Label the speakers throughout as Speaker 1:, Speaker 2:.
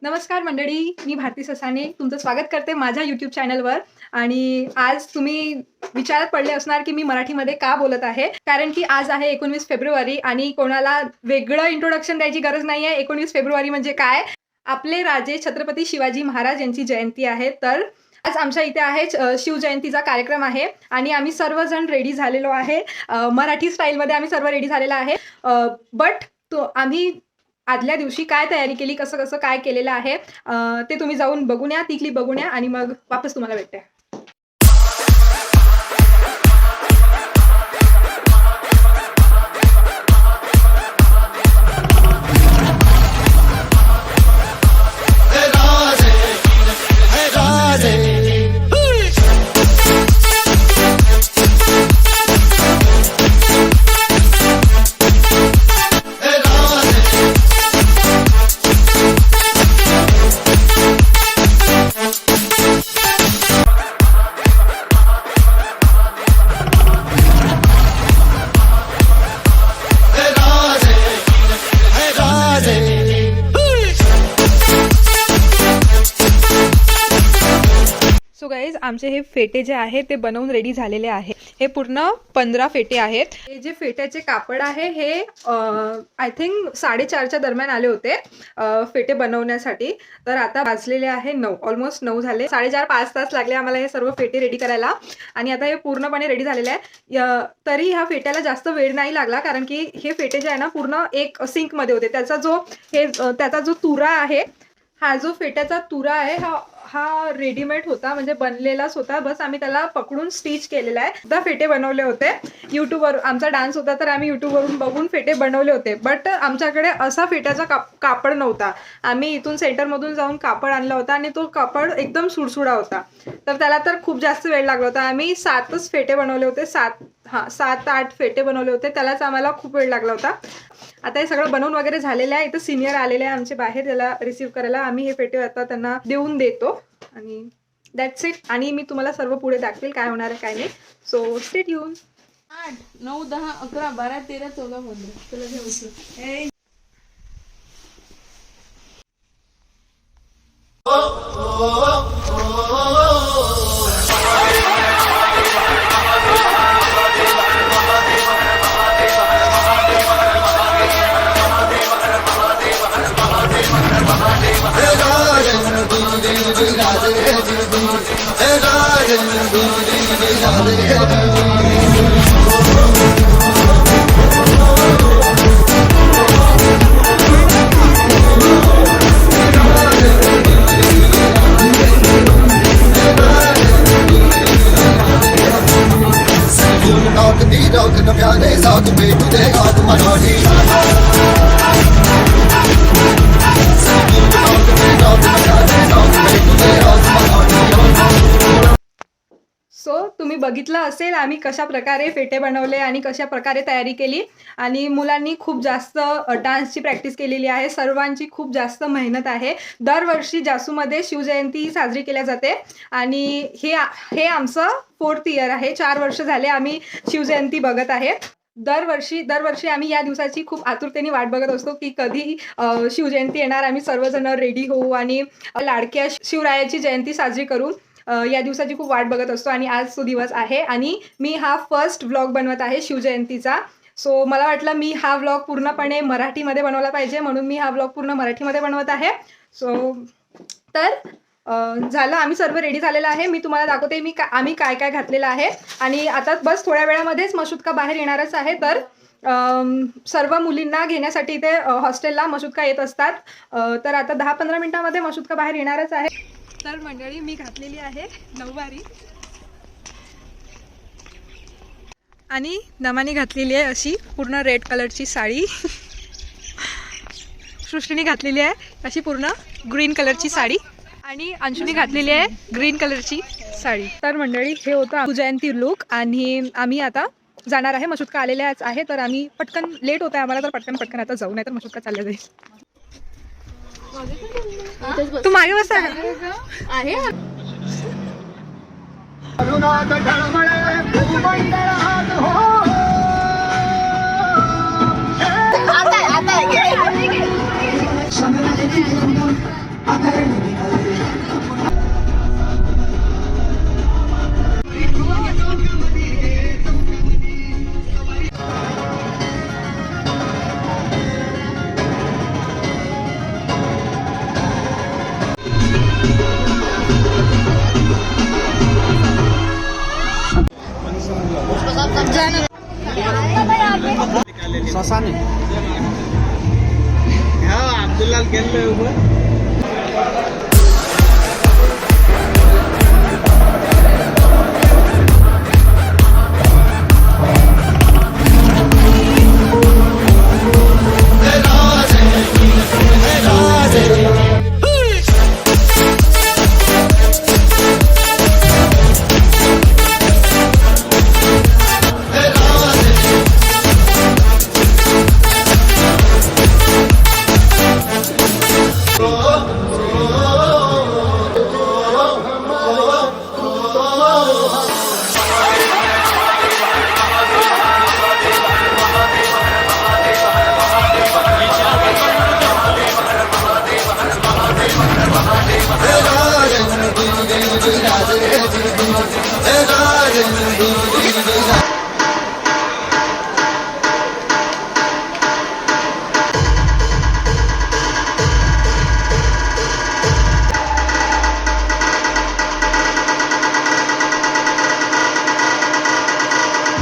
Speaker 1: नमस्कार मंडळी, मी भारती ससाने तुमचं स्वागत करते माझ्या यूट्यूब चॅनलवर. आणि आज तुम्ही विचारात पडले असणार की मी मराठीमध्ये का बोलत आहे. कारण की आज आहे 19 फेब्रुवारी आणि कोणाला वेगळं इंट्रोडक्शन द्यायची गरज नाही आहे. 19 फेब्रुवारी म्हणजे काय, आपले राजे छत्रपती शिवाजी महाराज यांची जयंती आहे. तर आज आमच्या इथे आहे शिवजयंतीचा कार्यक्रम आहे आणि आम्ही सर्वजण रेडी झालेलो आहे. मराठी स्टाईलमध्ये आम्ही सर्व रेडी झालेलो आहे. बट आम्ही आदल्या दिवशी काय तयारी केली, कसं कसं काय केलेलं आहे ते तुम्ही जाऊन बघून या, ती क्लिप बघून या आणि मग वापस तुम्हाला भेटते. सो गाईज, आमचे हे फेटे जे आहे ते बनवून रेडी झालेले आहे. हे पूर्ण 15 फेटे आहेत. हे जे फेट्याचे कापड आहे हे आय थिंक 4:30च्या दरम्यान आले होते फेटे बनवण्यासाठी. तर आता वाजलेले आहे 9, ऑलमोस्ट 9 झाले. 4.5 तास लागले आम्हाला हे सर्व फेटे रेडी करायला आणि आता हे पूर्णपणे रेडी झालेले आहे. तरी ह्या फेट्याला जास्त वेळ नाही लागला कारण की हे फेटे जे आहे ना पूर्ण एक सिंकमध्ये होते. त्याचा जो तुरा आहे, हा जो फेट्याचा तुरा आहे हा रेडीमेड होता, म्हणजे बनलेलाच होता. बस आम्ही त्याला पकडून स्टिच केलेला आहे. एकदा फेटे बनवले होते यूट्यूबवर, आमचा डान्स होता तर आम्ही यूट्यूबवरून बघून फेटे बनवले होते. बट आमच्याकडे असा फेट्याचा कापड नव्हता. आम्ही इथून सेंटरमधून जाऊन कापड आणला होता आणि तो कापड एकदम सुडसुडा होता. तर त्याला तर खूप जास्त वेळ लागला होता. आम्ही 7च फेटे बनवले होते. 7-8 फेटे बनवले होते. त्यालाच आम्हाला खूप वेळ लागला होता. आता हे सगळं बनवून वगैरे झालेलं आहे. इथं सिनियर आलेले आहे आमचे बाहेर त्याला रिसीव्ह करायला. आम्ही हे फेटे आता त्यांना देऊन देतो आणि दॅट्स इट. आणि मी तुम्हाला सर्व पुढे दाखवेल काय होणार आहे काय नाही. So stay tune.
Speaker 2: 8, 9, 10, 11, 12, 13, 14, 15. चला घेऊ.
Speaker 1: सो तुम्ही बघितलं असेल आम्ही कशा प्रकारे फेटे बनवले आणि कशा प्रकारे तयारी केली. आणि मुलांनी खूप जास्त डान्सची प्रॅक्टिस केलेली आहे. सर्वांची खूप जास्त मेहनत आहे. दरवर्षी जासूमध्ये शिवजयंती साजरी केल्या जाते आणि हे आमचं 4th इयर आहे. 4 वर्ष झाले आम्ही शिवजयंती बघत आहे. दरवर्षी आम्ही या दिवसाची खूप आतुरतेने वाट बघत असतो की कधी शिवजयंती येणार, आम्ही सर्वजण रेडी होऊ आणि लाडक्या शिवरायाची जयंती साजरी करू. या दिवसाची खूप वाट बघत असतो आणि आज तो दिवस आहे. आणि मी हा फर्स्ट व्लॉग बनवत आहे शिवजयंतीचा. सो मला वाटलं मी हा व्लॉग पूर्णपणे मराठीमध्ये बनवला पाहिजे, म्हणून मी हा व्लॉग पूर्ण मराठीमध्ये बनवत आहे. सो तर झालं, आम्ही सर्व रेडी झालेलं आहे. मी तुम्हाला दाखवते आम्ही काय काय घातलेलं आहे. आणि आता बस थोड्या वेळामध्येच मशुदका बाहेर येणारच आहे. तर सर्व मुलींना घेण्यासाठी इथे हॉस्टेलला मशुदका येत असतात. तर आता 10-15 मिनिटांमध्ये मशुदका बाहेर येणारच आहे. तर मंडळी, मी घातलेली आहे नऊवारी आणि नमानी घातलेली आहे अशी पूर्ण रेड कलरची साडी. सृष्टीने घातलेली आहे अशी पूर्ण ग्रीन कलरची साडी आणि अंशुने घातलेली आहे ग्रीन कलरची साडी. तर मंडळी, हे होतं शिवजयंती लुक आणि आम्ही आता जाणार आहे. मशुदका आलेल्याच आहे तर आम्ही पटकन, लेट होत आहे आम्हाला तर पटकन आता जाऊ, नाही तर मशुदका चालल्या जाईल. तू मागे बसता आहे.
Speaker 3: ससाने ह्या अब्दुल्लाल गेलोय उभं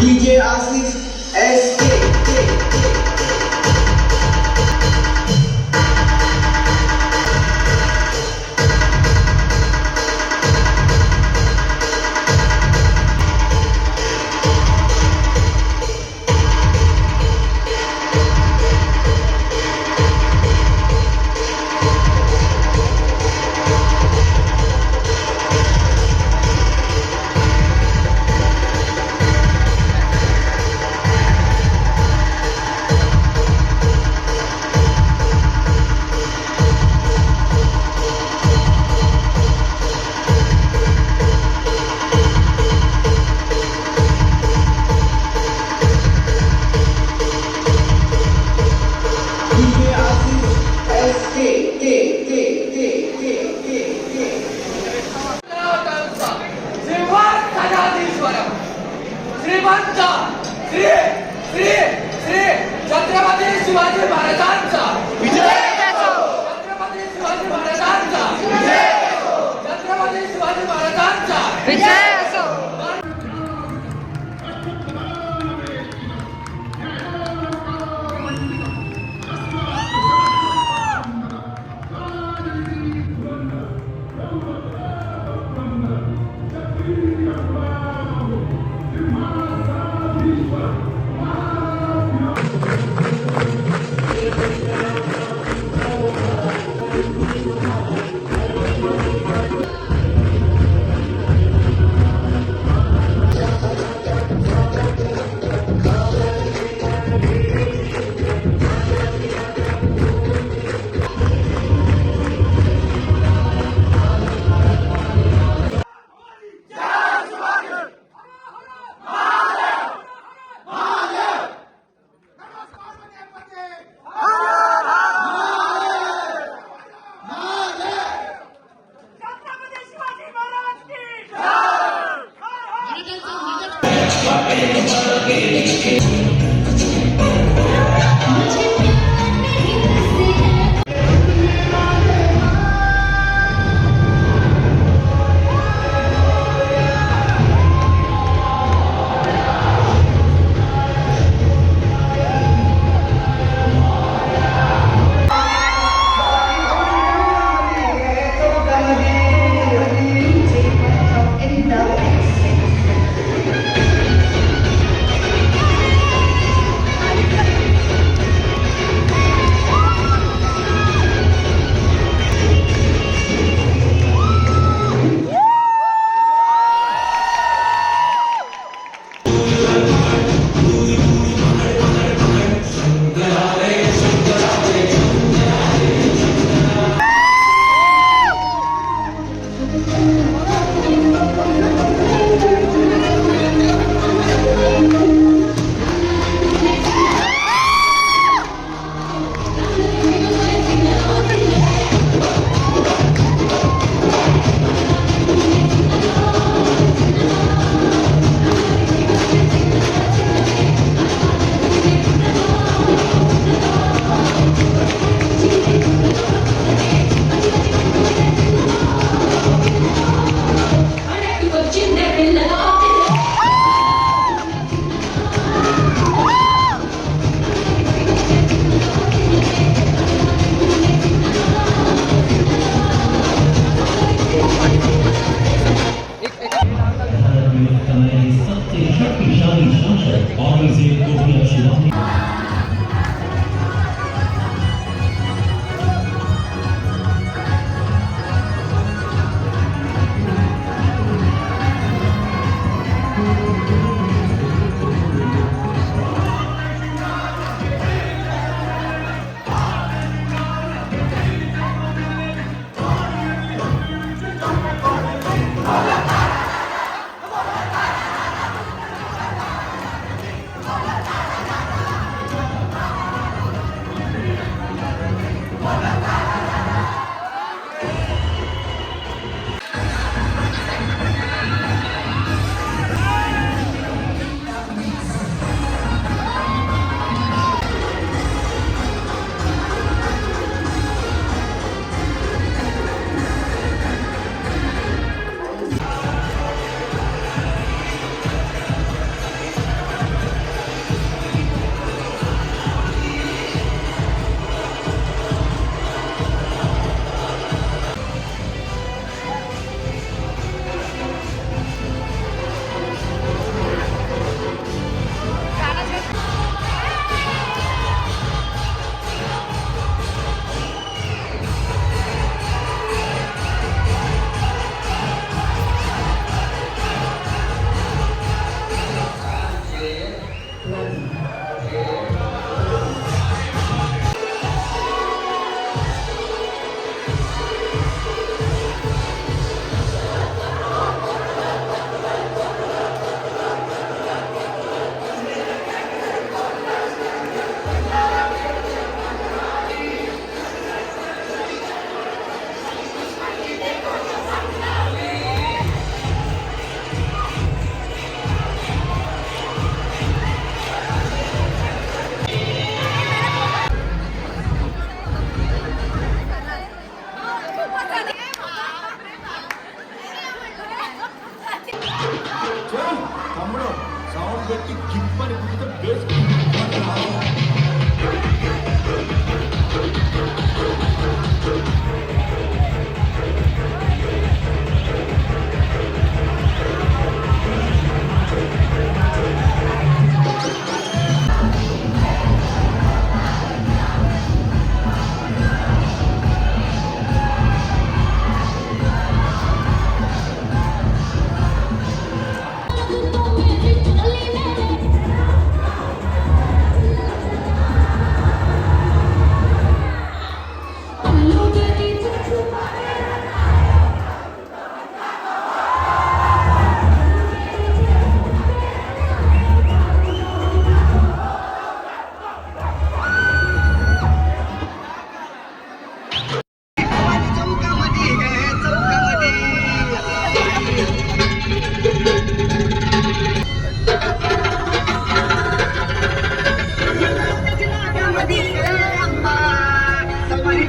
Speaker 4: DJ Asif SK.
Speaker 5: श्रीमंत श्री श्री श्री छत्रपती शिवाजी महाराजांचा विजय छत्रपती शिवाजी महाराजांचा विजय छत्रपती शिवाजी महाराजांचा
Speaker 1: विजय असो.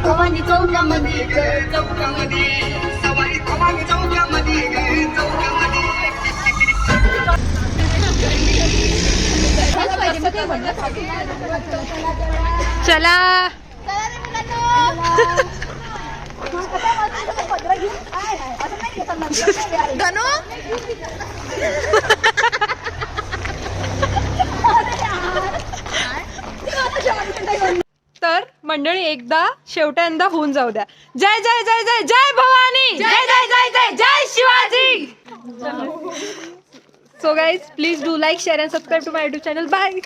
Speaker 4: भवानी चौकामध्ये चौकामध्ये सवारी भवानी चौकामध्ये चौकामध्ये
Speaker 1: चला धनु तर मंडळी एकदा शेवट्यांदा होऊन जाऊ द्या. जय जय जय जय जय भवानी, जय जय जय जय जय Shivaji. So guys, please do like, share and subscribe to my YouTube channel. Bye.